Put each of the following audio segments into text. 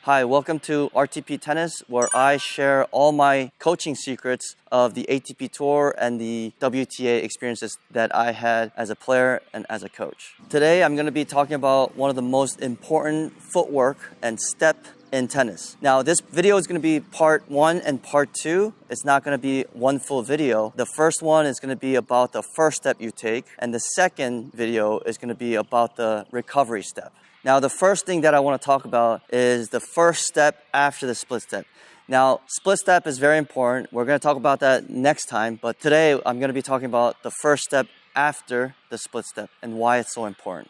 Hi, welcome to RTP Tennis, where I share all my coaching secrets of the ATP Tour and the WTA experiences that I had as a player and as a coach. Today, I'm going to be talking about one of the most important footwork and step in tennis. Now, this video is going to be part 1 and part 2. It's not going to be one full video. The first one is going to be about the first step you take, and the second video is going to be about the recovery step. Now, the first thing that I want to talk about is the first step after the split step. Now, split step is very important. We're going to talk about that next time, but today I'm going to be talking about the first step after the split step and why it's so important.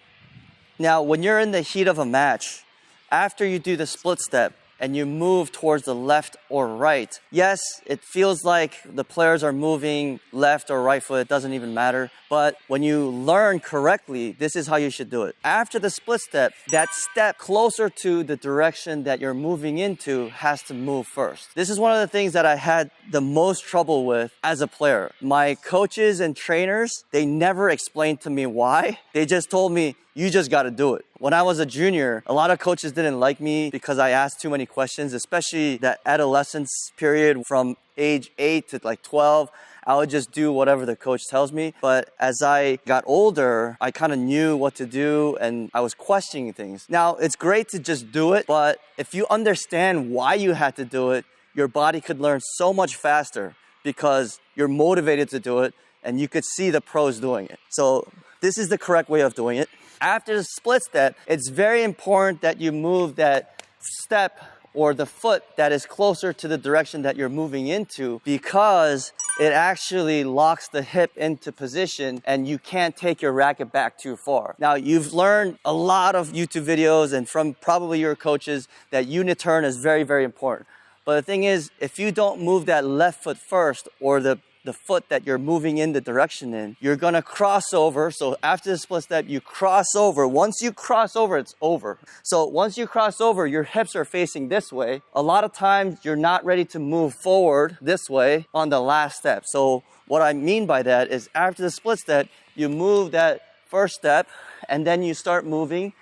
Now, when you're in the heat of a match, after you do the split step and you move towards the left or right, yes, it feels like the players are moving left or right foot, it doesn't even matter. But when you learn correctly, this is how you should do it. After the split step, that step closer to the direction that you're moving into has to move first. This is one of the things that I had the most trouble with as a player. My coaches and trainers, they never explained to me why. They just told me, you just got to do it. When I was a junior, a lot of coaches didn't like me because I asked too many questions, especially that adolescence period from age 8 to like 12. I would just do whatever the coach tells me. But as I got older, I kind of knew what to do and I was questioning things. Now, it's great to just do it, but if you understand why you had to do it, your body could learn so much faster because you're motivated to do it and you could see the pros doing it. So this is the correct way of doing it. After the split step, it's very important that you move that step or the foot that is closer to the direction that you're moving into, because it actually locks the hip into position and you can't take your racket back too far. Now, you've learned a lot of YouTube videos and from probably your coaches that unit turn is very, very important. But the thing is, if you don't move that left foot first or the foot that you're moving in the direction in, you're going to cross over. So after the split step, you cross over. Once you cross over, it's over. So once you cross over, your hips are facing this way. A lot of times you're not ready to move forward this way on the last step. So what I mean by that is after the split step, you move that first step and then you start moving.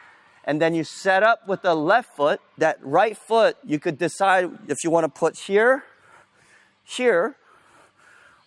And then you set up with the left foot. That right foot, you could decide if you want to put here, here,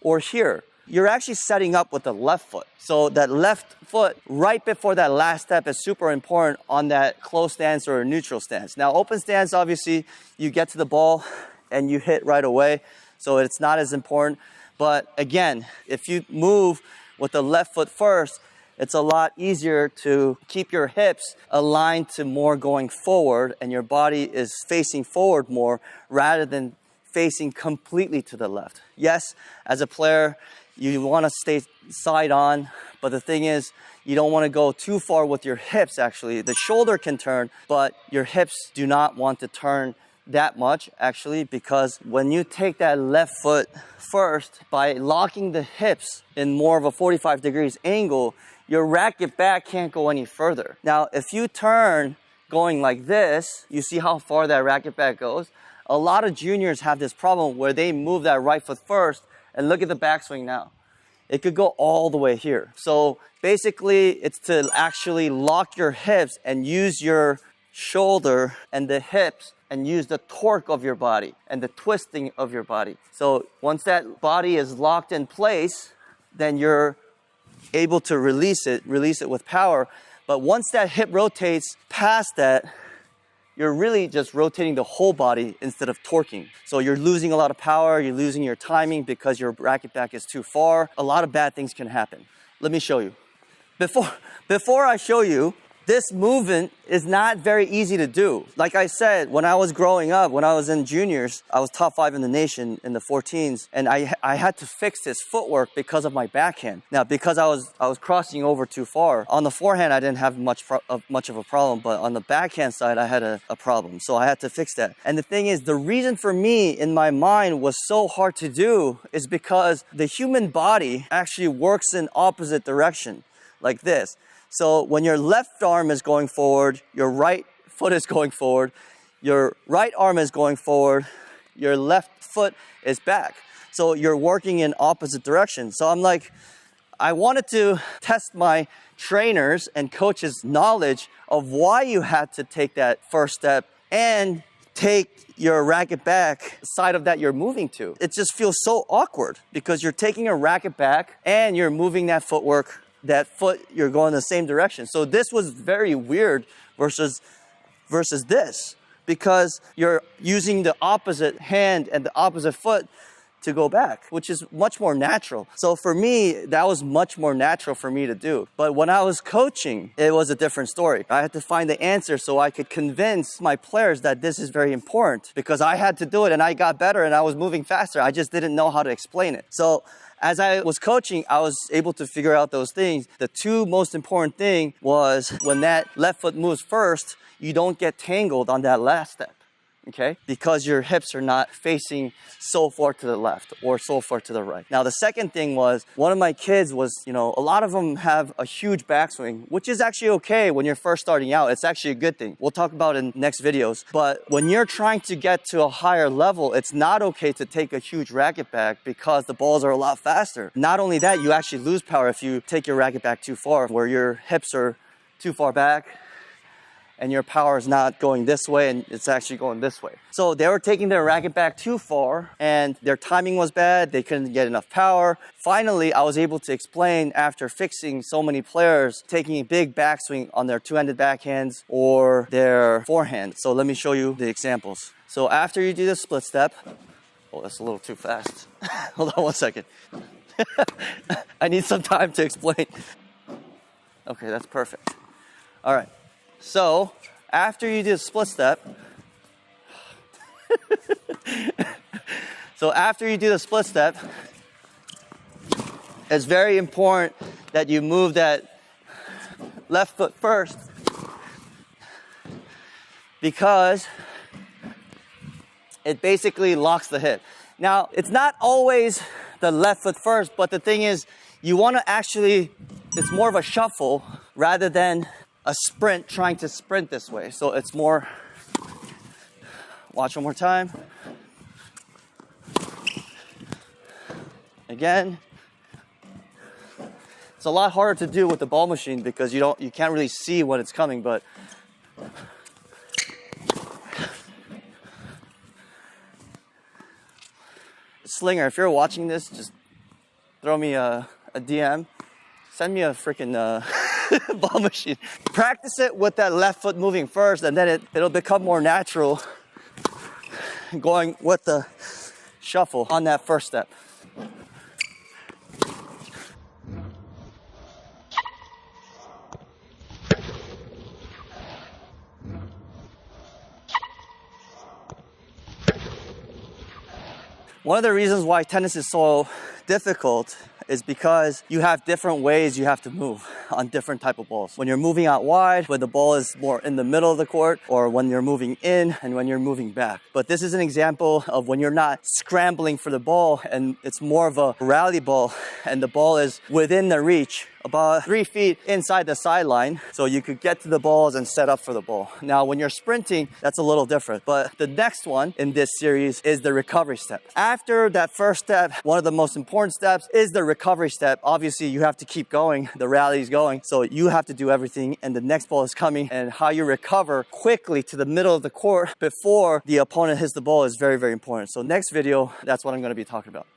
or here. You're actually setting up with the left foot. So that left foot right before that last step is super important on that closed stance or neutral stance. Now, open stance, obviously, you get to the ball and you hit right away. So it's not as important. But again, if you move with the left foot first, it's a lot easier to keep your hips aligned to more going forward and your body is facing forward more rather than facing completely to the left. Yes, as a player, you want to stay side on, but the thing is, you don't want to go too far with your hips, actually. The shoulder can turn, but your hips do not want to turn that much, actually, because when you take that left foot first, by locking the hips in more of a 45 degrees angle, your racket back can't go any further. Now, if you turn going like this, you see how far that racket back goes? A lot of juniors have this problem where they move that right foot first, and look at the backswing now. It could go all the way here. So basically, it's to actually lock your hips and use your shoulder and the hips and use the torque of your body and the twisting of your body. So once that body is locked in place, then you're able to release it with power. But once that hip rotates past that, you're really just rotating the whole body instead of torquing. So you're losing a lot of power, you're losing your timing because your racket back is too far. A lot of bad things can happen. Let me show you. Before I show you, this movement is not very easy to do. Like I said, when I was growing up, when I was in juniors, I was top 5 in the nation in the 14s, and I had to fix this footwork because of my backhand. Now, because I was crossing over too far. On the forehand, I didn't have much of a problem, but on the backhand side, I had a problem. So I had to fix that. And the thing is, the reason for me in my mind was so hard to do is because the human body actually works in opposite direction, like this. So when your left arm is going forward, your right foot is going forward, your right arm is going forward, your left foot is back. So you're working in opposite directions. So I'm like, I wanted to test my trainers and coaches' knowledge of why you had to take that first step and take your racket back side of that you're moving to. It just feels so awkward because you're taking a racket back and you're moving that footwork, that foot, you're going the same direction. So this was very weird versus this, because you're using the opposite hand and the opposite foot to go back, which is much more natural. So for me, that was much more natural for me to do. But when I was coaching, it was a different story. I had to find the answer so I could convince my players that this is very important, because I had to do it and I got better and I was moving faster. I just didn't know how to explain it. So as I was coaching, I was able to figure out those things. The two most important thing was when that left foot moves first, you don't get tangled on that last step. Okay? Because your hips are not facing so far to the left or so far to the right. Now, the second thing was, one of my kids was, a lot of them have a huge backswing, which is actually okay when you're first starting out. It's actually a good thing. We'll talk about it in next videos. But when you're trying to get to a higher level, it's not okay to take a huge racket back because the balls are a lot faster. Not only that, you actually lose power if you take your racket back too far, where your hips are too far back and your power is not going this way and it's actually going this way. So they were taking their racket back too far and their timing was bad. They couldn't get enough power. Finally, I was able to explain, after fixing so many players taking a big backswing on their two-handed backhands or their forehand. So let me show you the examples. So after you do the split step, oh, that's a little too fast. Hold on one second. I need some time to explain. Okay, that's perfect. All right. So after you do the split step, it's very important that you move that left foot first, because it basically locks the hip. Now, it's not always the left foot first, but the thing is, you want to actually, it's more of a shuffle rather than a sprint, trying to sprint this way. So it's more, watch one more time. Again. It's a lot harder to do with the ball machine because you can't really see when it's coming, but Slinger, if you're watching this, just throw me a DM. Send me a freaking ball machine. Practice it with that left foot moving first, and then it'll become more natural going with the shuffle on that first step. One of the reasons why tennis is so difficult is because you have different ways you have to move on different type of balls. When you're moving out wide, when the ball is more in the middle of the court, or when you're moving in and when you're moving back. But this is an example of when you're not scrambling for the ball and it's more of a rally ball and the ball is within the reach, about 3 feet inside the sideline, so you could get to the balls and set up for the ball. Now, when you're sprinting, that's a little different. But the next one in this series is the recovery step. After that first step, one of the most important steps is the recovery step. Obviously, you have to keep going. The rally is going, so you have to do everything, and the next ball is coming, and how you recover quickly to the middle of the court before the opponent hits the ball is very, very important. So next video, that's what I'm going to be talking about.